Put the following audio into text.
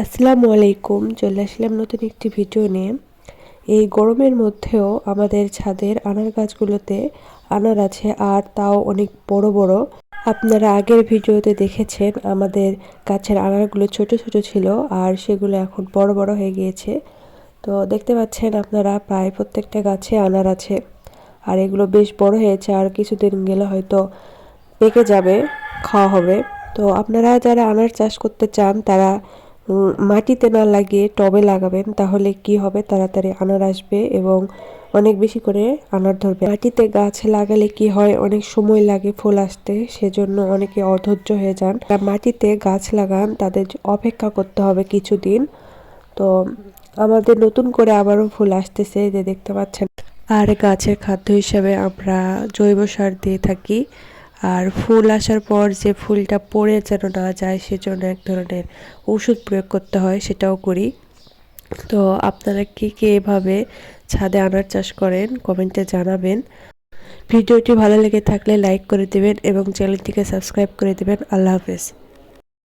আসসালামু আলাইকুম। চলে আসলাম নতুন একটি ভিডিও নিয়ে। এই গরমের মধ্যেও আমাদের ছাদের আনার গাছগুলোতে আনার আছে, আর তাও অনেক বড় বড়। আপনারা আগের ভিডিওতে দেখেছেন আমাদের গাছের আনারগুলো ছোট ছোট ছিল, আর সেগুলো এখন বড় বড় হয়ে গিয়েছে। তো দেখতে পাচ্ছেন আপনারা প্রায় প্রত্যেকটা গাছে আনার আছে, আর এগুলো বেশ বড় হয়েছে, আর কিছুদিন গেলে হয়তো পেকে যাবে, খাওয়া হবে। তো আপনারা যারা আনার চাষ করতে চান তারা মাটিতে না লাগিয়ে টবে লাগাবেন, তাহলে কি হবে, তাড়াতাড়ি আনার আসবে এবং অনেক বেশি করে আনার ধরবে। মাটিতে গাছ লাগালে কি হয়, অনেক সময় লাগে ফুল আসতে, সেজন্য অনেকে অধৈর্য হয়ে যান। যারা মাটিতে গাছ লাগান তাদের অপেক্ষা করতে হবে কিছুদিন। তো আমাদের নতুন করে আবারও ফুল আসতেছে, যে দেখতে পাচ্ছেন। আর গাছের খাদ্য হিসাবে আমরা জৈব সার দিয়ে থাকি। আর ফুল আসার পর যে ফুলটা পড়ে যেন না যায়, সেজন্য এক ধরনের ওষুধ প্রয়োগ করতে হয়, সেটাও করি। তো আপনারা কে এভাবে ছাদে আনার চাষ করেন কমেন্টে জানাবেন। ভিডিওটি ভালো লেগে থাকলে লাইক করে দেবেন এবং চ্যানেলটিকে সাবস্ক্রাইব করে দেবেন। আল্লাহ হাফেজ।